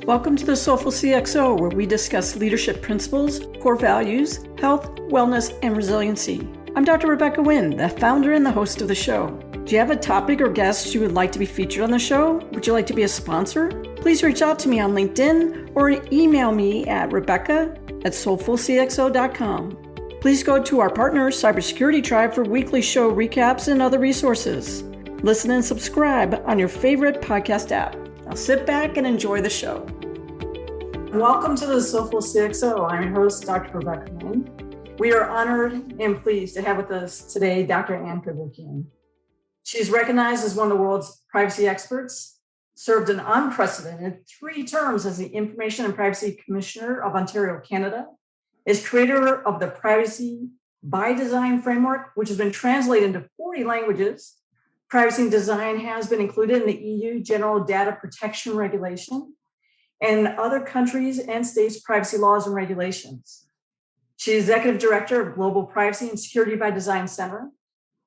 Welcome to the Soulful CXO, where we discuss leadership principles, core values, health, wellness, and resiliency. I'm Dr. Rebecca Wynn, the founder and the host of the show. Do you have a topic or guest you would like to be featured on the show? Would you like to be a sponsor? Please reach out to me on LinkedIn or email me at rebecca@soulfulcxo.com. Please go to our partner, Cybersecurity Tribe, for weekly show recaps and other resources. Listen and subscribe on your favorite podcast app. Now sit back and enjoy the show. Welcome to the Soulful CXO. I'm your host, Dr. Rebecca Wynn. We are honored and pleased to have with us today Dr. Cavoukian. She's recognized as one of the world's privacy experts, served an unprecedented 3 terms as the Information and Privacy Commissioner of Ontario, Canada, is creator of the Privacy by Design framework, which has been translated into 40 languages. Privacy and design has been included in the EU General Data Protection Regulation and other countries' and states' privacy laws and regulations. She is Executive Director of Global Privacy and Security by Design Center,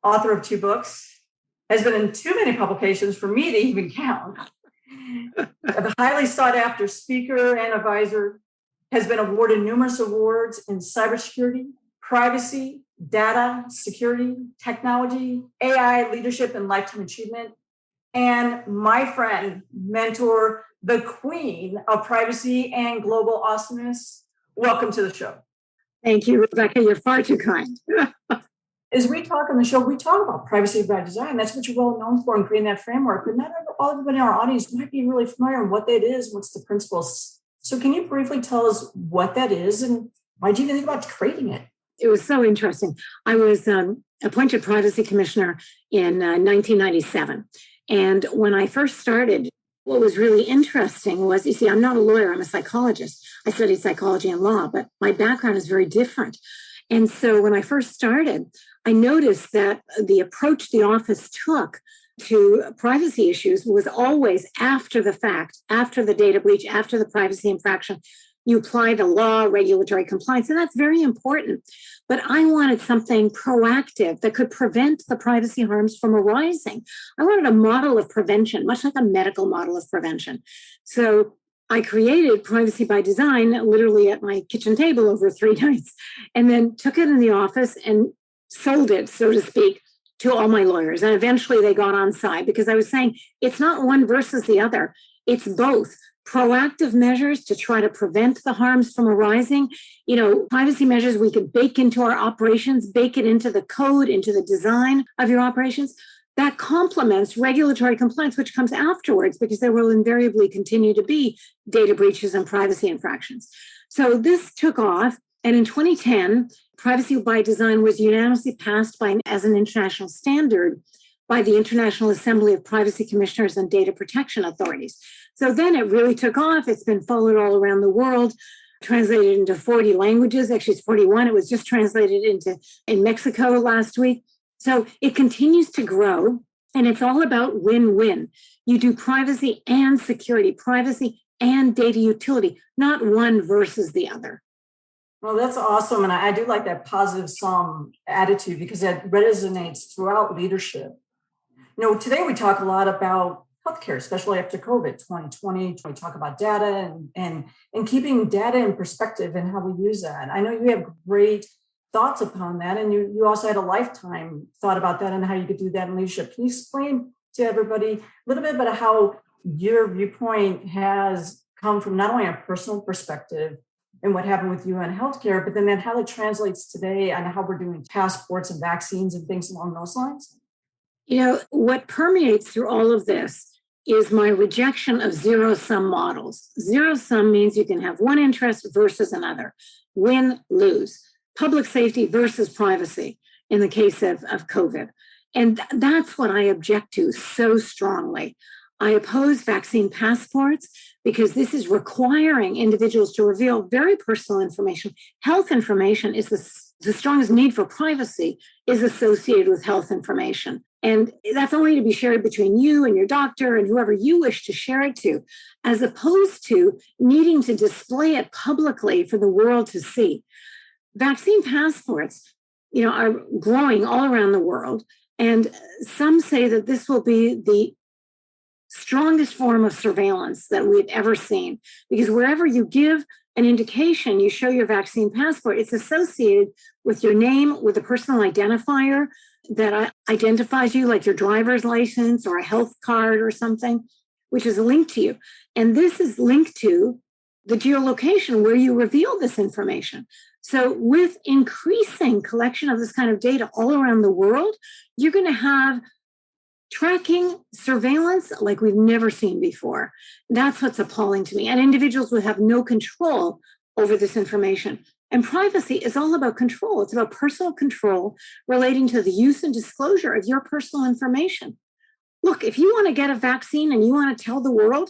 author of 2 books, has been in too many publications for me to even count, a highly sought after speaker and advisor, has been awarded numerous awards in cybersecurity, privacy, data, security, technology, AI, leadership, and lifetime achievement. And my friend, mentor, the queen of privacy and global awesomeness. Welcome to the show. Thank you, Rebecca. You're far too kind. As we talk on the show, we talk about privacy by design. That's what you're well known for in creating that framework. But not everybody in our audience might be really familiar with what that is, what's the principles. So can you briefly tell us what that is and why did you even think about creating it? It was so interesting. I was appointed privacy commissioner in 1997. And when I first started, what was really interesting was, you see, I'm not a lawyer, I'm a psychologist. I studied psychology and law, but my background is very different. And so when I first started, I noticed that the approach the office took to privacy issues was always after the fact, after the data breach, after the privacy infraction. You apply the law, regulatory compliance, and that's very important. But I wanted something proactive that could prevent the privacy harms from arising. I wanted a model of prevention, much like a medical model of prevention. So I created Privacy by Design literally at my kitchen table over 3 nights, and then took it in the office and sold it, so to speak, to all my lawyers. And eventually they got on side because I was saying it's not one versus the other. It's both. Proactive measures to try to prevent the harms from arising. Privacy measures we could bake into our operations, bake it into the code, into the design of your operations. That complements regulatory compliance, which comes afterwards because there will invariably continue to be data breaches and privacy infractions. So this took off. And in 2010, Privacy by Design was unanimously passed as an international standard by the International Assembly of Privacy Commissioners and Data Protection Authorities. So then it really took off. It's been followed all around the world, translated into 40 languages. Actually, it's 41. It was just translated in Mexico last week. So it continues to grow, and it's all about win-win. You do privacy and security, privacy and data utility, not one versus the other. Well, that's awesome. And I do like that positive sum attitude because that resonates throughout leadership. Today we talk a lot about healthcare, especially after COVID 2020. We talk about data and keeping data in perspective and how we use that. I know you have great thoughts upon that, and you also had a lifetime thought about that and how you could do that in leadership. Can you explain to everybody a little bit about how your viewpoint has come from not only a personal perspective and what happened with you in healthcare, but then how it translates today and how we're doing passports and vaccines and things along those lines? What permeates through all of this is my rejection of zero-sum models. Zero-sum means you can have one interest versus another, win, lose. Public safety versus privacy in the case of COVID. And that's what I object to so strongly. I oppose vaccine passports because this is requiring individuals to reveal very personal information. Health information is the strongest need for privacy is associated with health information. And that's only to be shared between you and your doctor and whoever you wish to share it to, as opposed to needing to display it publicly for the world to see. Vaccine passports, are growing all around the world. And some say that this will be the strongest form of surveillance that we've ever seen. Because wherever you give an indication, you show your vaccine passport, it's associated with your name, with a personal identifier that identifies you, like your driver's license or a health card or something, which is linked to you. And this is linked to the geolocation where you reveal this information. So with increasing collection of this kind of data all around the world, you're going to have tracking surveillance like we've never seen before. That's what's appalling to me. And individuals will have no control over this information. And privacy is all about control. It's about personal control relating to the use and disclosure of your personal information. Look, if you want to get a vaccine and you want to tell the world,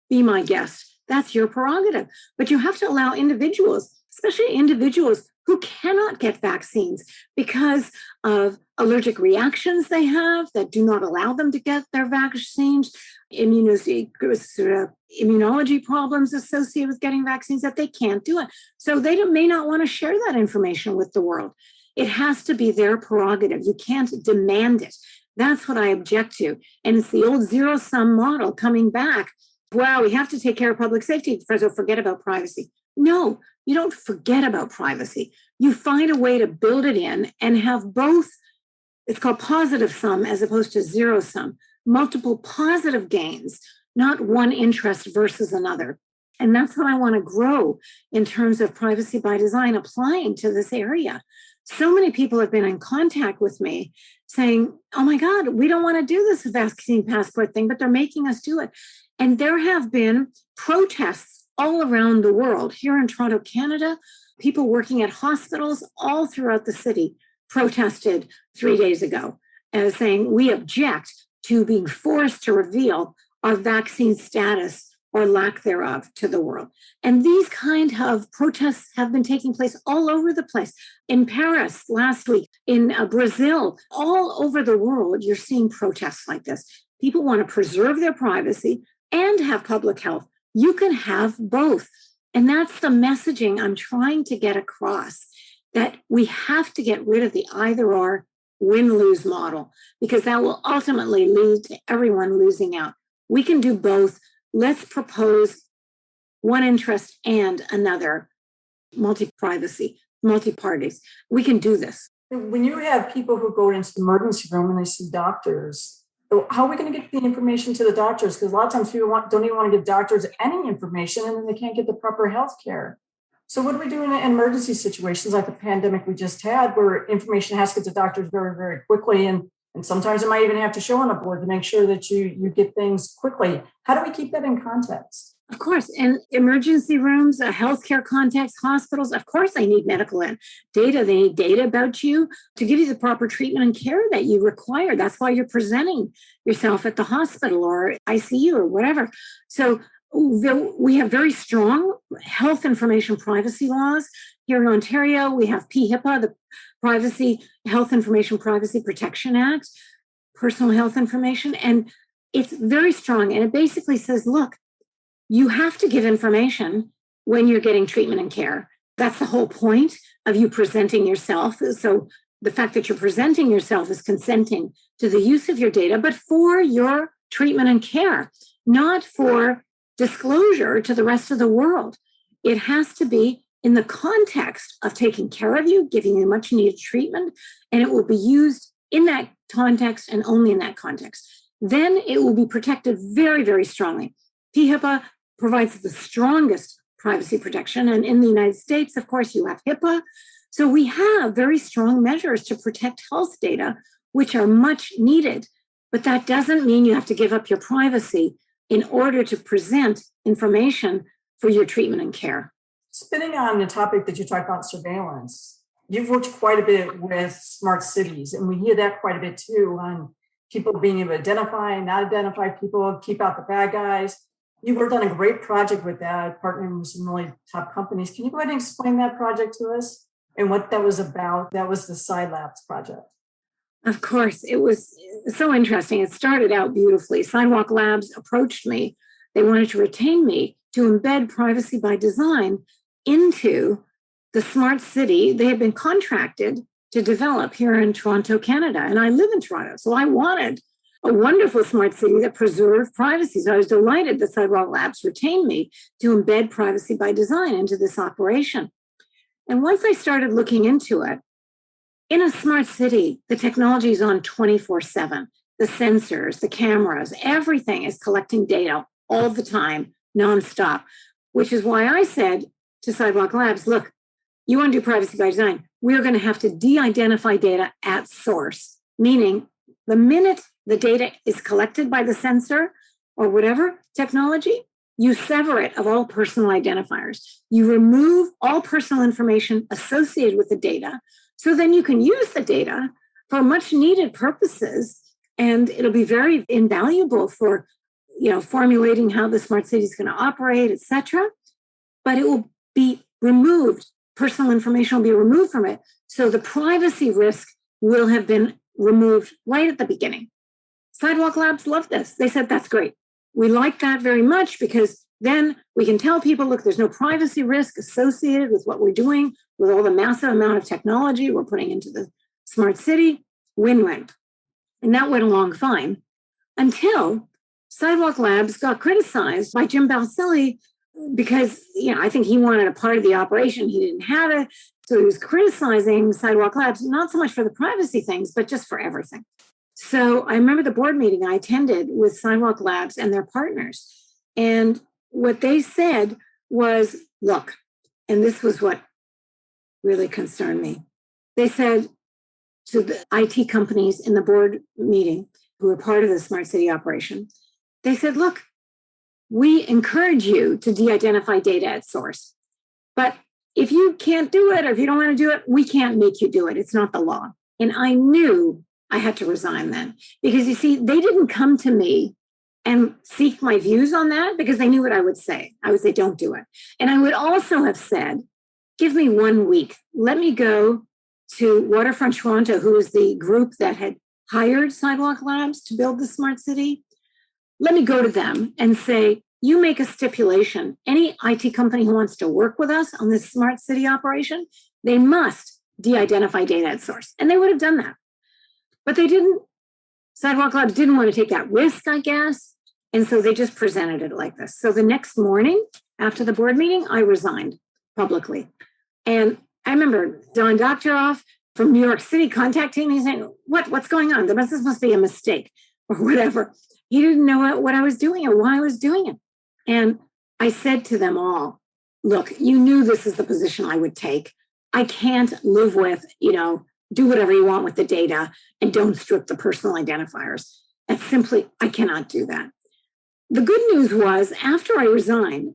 be my guest. That's your prerogative. But you have to allow individuals, especially individuals who cannot get vaccines because of allergic reactions they have that do not allow them to get their vaccines, immunology problems associated with getting vaccines, that they can't do it. So they may not want to share that information with the world. It has to be their prerogative. You can't demand it. That's what I object to. And it's the old zero-sum model coming back. Wow, we have to take care of public safety, so forget about privacy. No, you don't forget about privacy. You find a way to build it in and have both. It's called positive sum as opposed to zero sum, multiple positive gains, not one interest versus another. And that's what I want to grow in terms of privacy by design, applying to this area. So many people have been in contact with me saying, oh my God, we don't want to do this vaccine passport thing, but they're making us do it. And there have been protests all around the world. Here in Toronto, Canada, people working at hospitals all throughout the city protested 3 days ago as saying, we object to being forced to reveal our vaccine status or lack thereof to the world. And these kind of protests have been taking place all over the place. In Paris last week, in Brazil, all over the world, you're seeing protests like this. People want to preserve their privacy and have public health. You can have both. And that's the messaging I'm trying to get across, that we have to get rid of the either or win-lose model, because that will ultimately lead to everyone losing out. We can do both. Let's propose one interest and another, multi-privacy, multi-parties. We can do this. When you have people who go into the emergency room and they see doctors, how are we going to get the information to the doctors? Because a lot of times people don't even want to give doctors any information, and then they can't get the proper health care. So what do we do in emergency situations like the pandemic we just had, where information has to get to doctors very, very quickly? And sometimes it might even have to show on a board to make sure that you get things quickly. How do we keep that in context? Of course, in emergency rooms, healthcare context, hospitals, of course, they need medical data. They need data about you to give you the proper treatment and care that you require. That's why you're presenting yourself at the hospital or ICU or whatever. So we have very strong health information privacy laws. Here in Ontario, we have PHIPAA, the Privacy Health Information Privacy Protection Act, personal health information. And it's very strong. And it basically says, look, you have to give information when you're getting treatment and care. That's the whole point of you presenting yourself. So the fact that you're presenting yourself is consenting to the use of your data, but for your treatment and care, not for disclosure to the rest of the world. It has to be in the context of taking care of you, giving you much needed treatment, and it will be used in that context and only in that context. Then it will be protected very, very strongly. PHIPAA provides the strongest privacy protection. And in the United States, of course, you have HIPAA. So we have very strong measures to protect health data, which are much needed. But that doesn't mean you have to give up your privacy in order to present information for your treatment and care. Spinning on the topic that you talked about, surveillance, you've worked quite a bit with smart cities, and we hear that quite a bit too, on people being able to identify and not identify people, keep out the bad guys. You worked on a great project with that, partnering with some really top companies. Can you go ahead and explain that project to us and what that was about? That was the Side Labs project. Of course, it was so interesting. It started out beautifully. Sidewalk Labs approached me. They wanted to retain me to embed privacy by design into the smart city they had been contracted to develop here in Toronto, Canada. And I live in Toronto, so I wanted a wonderful smart city that preserved privacy. So I was delighted that Sidewalk Labs retained me to embed privacy by design into this operation. And once I started looking into it, in a smart city, the technology is on 24/7. The sensors, the cameras, everything is collecting data all the time, nonstop, which is why I said to Sidewalk Labs, look, you want to do privacy by design, we're going to have to de-identify data at source, meaning the minute the data is collected by the sensor or whatever technology, you sever it of all personal identifiers. You remove all personal information associated with the data, so then you can use the data for much needed purposes, and it'll be very invaluable for, formulating how the smart city is going to operate, et cetera. But it will be removed. Personal information will be removed from it. So the privacy risk will have been removed right at the beginning. Sidewalk Labs love this. They said, that's great. We like that very much because then we can tell people, look, there's no privacy risk associated with what we're doing, with all the massive amount of technology we're putting into the smart city. Win-win. And that went along fine until Sidewalk Labs got criticized by Jim Balsillie because, I think he wanted a part of the operation. He didn't have it. So he was criticizing Sidewalk Labs, not so much for the privacy things, but just for everything. So I remember the board meeting I attended with Sidewalk Labs and their partners. And what they said was, look, and this was what really concerned me. They said to the IT companies in the board meeting who were part of the smart city operation, they said, look, we encourage you to de-identify data at source. But if you can't do it, or if you don't want to do it, we can't make you do it. It's not the law. And I knew I had to resign then because, you see, they didn't come to me and seek my views on that because they knew what I would say. I would say, don't do it. And I would also have said, give me 1 week. Let me go to Waterfront Toronto, who is the group that had hired Sidewalk Labs to build the smart city. Let me go to them and say, you make a stipulation. Any IT company who wants to work with us on this smart city operation, they must de-identify data at source. And they would have done that. But they didn't. Sidewalk Labs didn't want to take that risk, I guess. And so they just presented it like this. So the next morning after the board meeting, I resigned publicly. And I remember Don Doctoroff from New York City contacting me saying, what's going on? This must be a mistake or whatever. He didn't know what I was doing or why I was doing it. And I said to them all, look, you knew this is the position I would take. I can't live with, do whatever you want with the data and don't strip the personal identifiers. And simply, I cannot do that. The good news was after I resigned,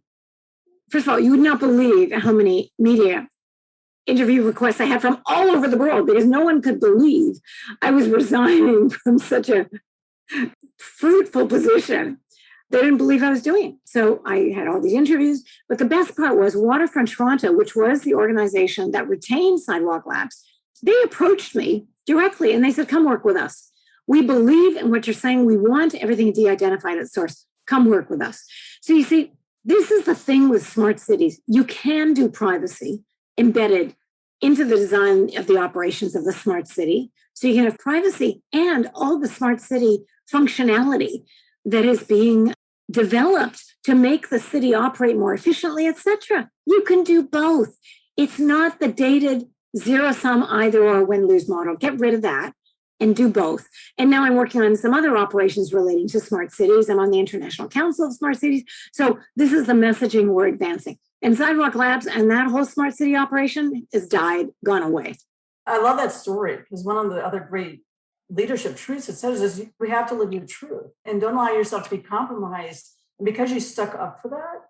first of all, you would not believe how many media interview requests I had from all over the world because no one could believe I was resigning from such a fruitful position. They didn't believe I was doing it. So I had all these interviews. But the best part was Waterfront Toronto, which was the organization that retained Sidewalk Labs, they approached me directly and they said, come work with us. We believe in what you're saying. We want everything de-identified at source. Come work with us. So you see, this is the thing with smart cities. You can do privacy embedded into the design of the operations of the smart city. So you can have privacy and all the smart city functionality that is being developed to make the city operate more efficiently, et cetera. You can do both. It's not the dated zero-sum either or win-lose model. Get rid of that and do both. And now I'm working on some other operations relating to smart cities. I'm on the International Council of Smart Cities. So this is the messaging we're advancing. And Sidewalk Labs and that whole smart city operation has died, gone away. I love that story because one of the other great leadership truths it says is we have to live your truth and don't allow yourself to be compromised. And because you stuck up for that,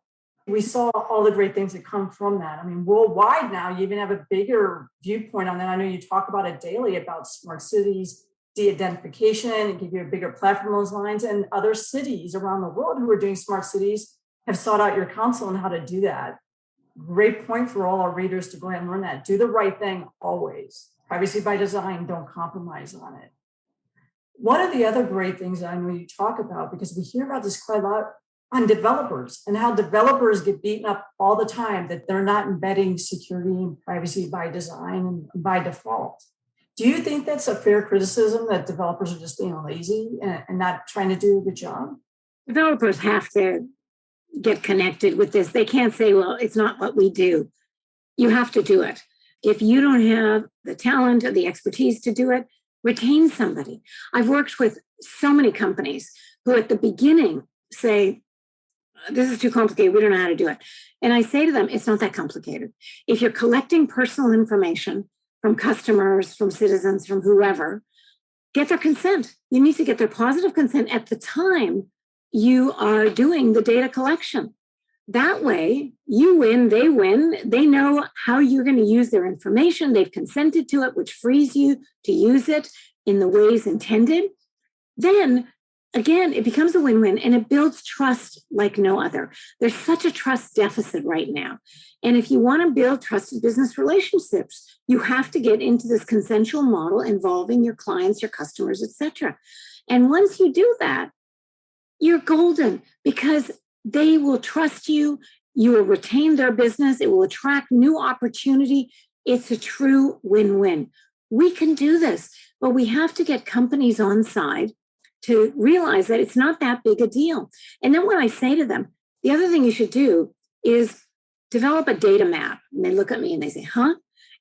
we saw all the great things that come from that. I mean, worldwide now, you even have a bigger viewpoint on that. I know you talk about it daily about smart cities, de-identification, and give you a bigger platform on those lines. And other cities around the world who are doing smart cities have sought out your counsel on how to do that. Great point for all our readers to go ahead and learn that. Do the right thing always. Privacy by design, don't compromise on it. One of the other great things that I know you talk about, because we hear about this quite a lot on developers and how developers get beaten up all the time that they're not embedding security and privacy by design and by default. Do you think that's a fair criticism that developers are just being lazy and not trying to do a good job? Developers have to get connected with this. They can't say, well, it's not what we do. You have to do it. If you don't have the talent or the expertise to do it, retain somebody. I've worked with so many companies who at the beginning say, this is too complicated. We don't know how to do it. And I say to them, it's not that complicated. If you're collecting personal information from customers, from citizens, from whoever, get their consent. You need to get their positive consent at the time you are doing the data collection. That way, you win, they win. They know how you're going to use their information. They've consented to it, which frees you to use it in the ways intended. Then, again, it becomes a win-win and it builds trust like no other. There's such a trust deficit right now. And if you want to build trusted business relationships, you have to get into this consensual model involving your clients, your customers, etc. And once you do that, you're golden because they will trust you. You will retain their business. It will attract new opportunity. It's a true win-win. We can do this, but we have to get companies on side to realize that it's not that big a deal. And then when I say to them, the other thing you should do is develop a data map. And they look at me and they say, huh?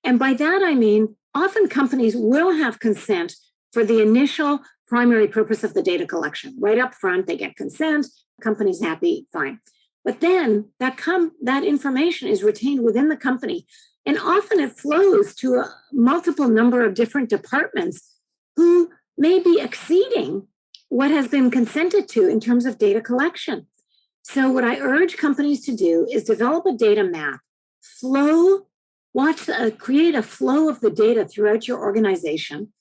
And by that, I mean, often companies will have consent for the initial primary purpose of the data collection. Right up front, they get consent, company's happy, fine. But then that information is retained within the company. And often it flows to a multiple number of different departments who may be exceeding what has been consented to in terms of data collection. So what I urge companies to do is develop a data map, create a flow of the data throughout your organization,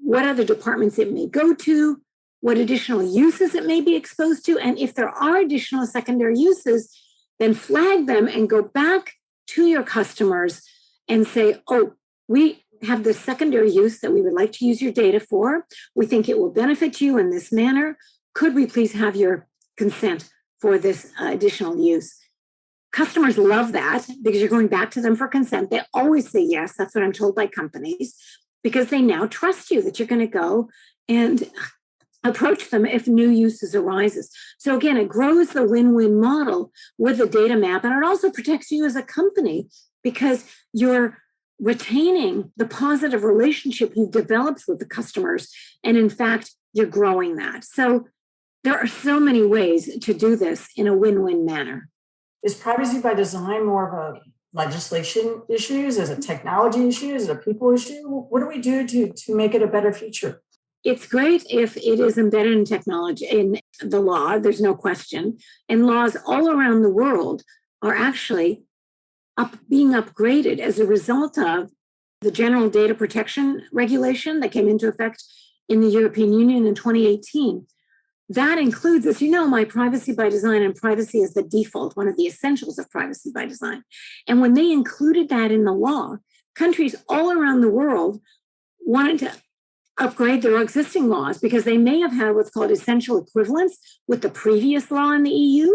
what other departments it may go to, what additional uses it may be exposed to, and if there are additional secondary uses, then flag them and go back to your customers and say, oh, we have this secondary use that we would like to use your data for. We think it will benefit you in this manner. Could we please have your consent for this additional use? Customers love that because you're going back to them for consent. They always say yes. That's what I'm told by companies because they now trust you that you're going to go and approach them if new uses arises. So again, it grows the win-win model with the data map, and it also protects you as a company because you're retaining the positive relationship you've developed with the customers. And in fact, you're growing that. So there are so many ways to do this in a win-win manner. Is privacy by design more of a legislation issue? Is it a technology issue? Is it a people issue? What do we do to make it a better future? It's great if it is embedded in technology, in the law, there's no question. And laws all around the world are actually being upgraded as a result of the General Data Protection Regulation that came into effect in the European Union in 2018. That includes, as you know, my privacy by design, and privacy is the default, one of the essentials of privacy by design. And when they included that in the law, countries all around the world wanted to upgrade their existing laws because they may have had what's called essential equivalence with the previous law in the EU,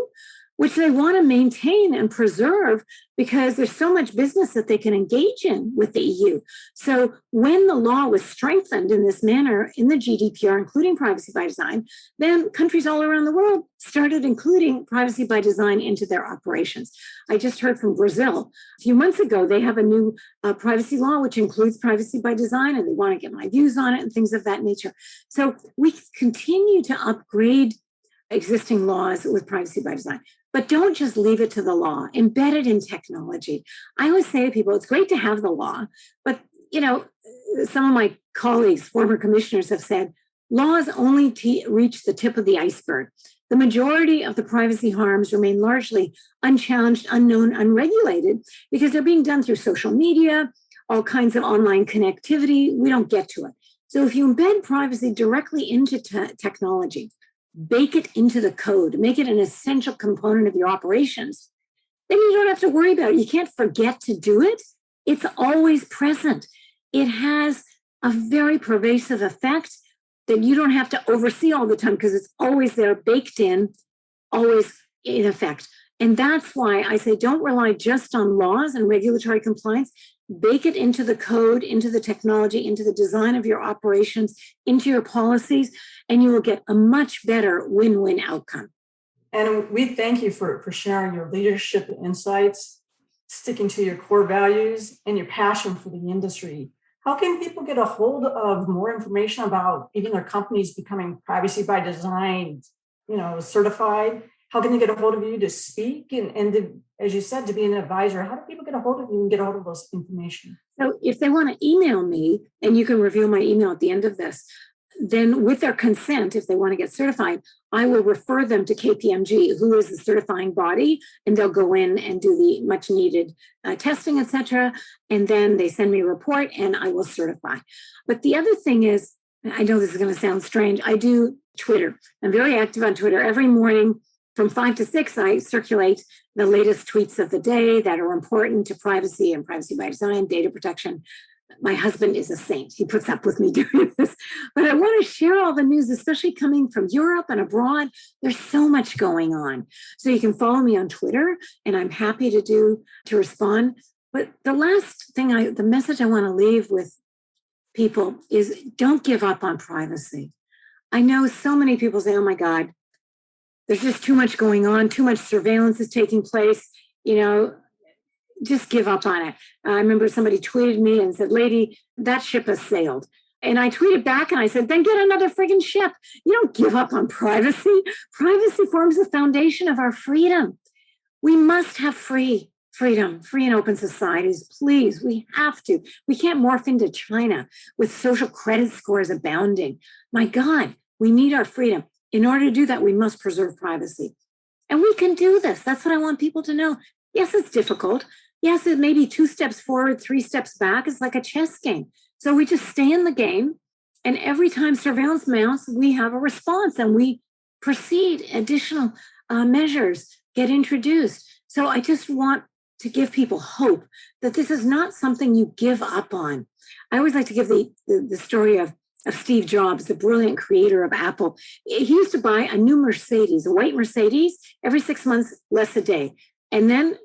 which they want to maintain and preserve because there's so much business that they can engage in with the EU. So when the law was strengthened in this manner in the GDPR, including privacy by design, then countries all around the world started including privacy by design into their operations. I just heard from Brazil a few months ago, they have a new privacy law which includes privacy by design, and they want to get my views on it and things of that nature. So we continue to upgrade existing laws with privacy by design. But don't just leave it to the law, embed it in technology. I always say to people, it's great to have the law, but some of my colleagues, former commissioners have said, laws only reach the tip of the iceberg. The majority of the privacy harms remain largely unchallenged, unknown, unregulated, because they're being done through social media, all kinds of online connectivity. We don't get to it. So if you embed privacy directly into technology, bake it into the code, make it an essential component of your operations, then you don't have to worry about it. You can't forget to do it. It's always present. It has a very pervasive effect that you don't have to oversee all the time because it's always there, baked in, always in effect. And that's why I say don't rely just on laws and regulatory compliance. bake it into the code, into the technology, into the design of your operations, into your policies, and you will get a much better win-win outcome. And we thank you for sharing your leadership insights, sticking to your core values, and your passion for the industry. How can people get a hold of more information about even their companies becoming privacy by design, certified? How can they get a hold of you to speak and to, as you said, to be an advisor? How do people get a hold of you and get a hold of those information? So if they want to email me, and you can reveal my email at the end of this, then with their consent, if they want to get certified, I will refer them to KPMG, who is the certifying body, and they'll go in and do the much needed testing, etc. And then they send me a report and I will certify. But the other thing is, I know this is going to sound strange, I do Twitter. I'm very active on Twitter. Every morning from 5 to 6, I circulate the latest tweets of the day that are important to privacy and privacy by design, data protection. My husband is a saint. He puts up with me doing this. But I want to share all the news, especially coming from Europe and abroad. There's so much going on. So you can follow me on Twitter, and I'm happy to respond. But the last thing, the message I want to leave with people is don't give up on privacy. I know so many people say, oh my God, there's just too much going on, too much surveillance is taking place, just give up on it. I remember somebody tweeted me and said, lady, that ship has sailed. And I tweeted back and I said, then get another friggin' ship. You don't give up on privacy. Privacy forms the foundation of our freedom. We must have freedom, free and open societies. Please, we have to. We can't morph into China with social credit scores abounding. My God, we need our freedom. In order to do that, we must preserve privacy. And we can do this. That's what I want people to know. Yes, it's difficult. Yes, it may be 2 steps forward, 3 steps back. It's like a chess game. So we just stay in the game. And every time surveillance mounts, we have a response and we proceed. Additional measures get introduced. So I just want to give people hope that this is not something you give up on. I always like to give the story of Steve Jobs, the brilliant creator of Apple. He used to buy a new Mercedes, a white Mercedes, every 6 months, less a day. And then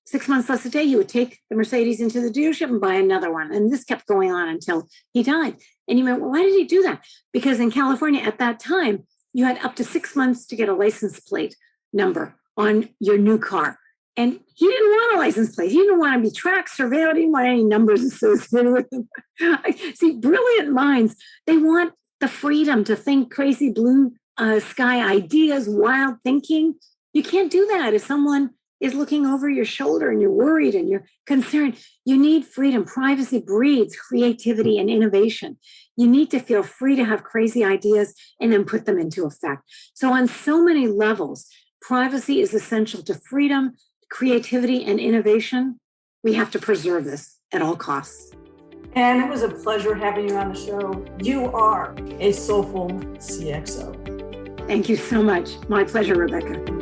6 months less a day, he would take the Mercedes into the dealership and buy another one. And this kept going on until he died. And you went, well, why did he do that? Because in California at that time, you had up to 6 months to get a license plate number on your new car. And he didn't want a license plate. He didn't want to be tracked, surveilled. He didn't want any numbers associated with him. See, brilliant minds, they want the freedom to think crazy blue sky ideas, wild thinking. You can't do that if someone is looking over your shoulder and you're worried and you're concerned. You need freedom. Privacy breeds creativity and innovation. You need to feel free to have crazy ideas and then put them into effect. So on so many levels, privacy is essential to freedom, creativity, and innovation. We have to preserve this at all costs. And it was a pleasure having you on the show. You are a soulful CXO. Thank you so much. My pleasure, Rebecca.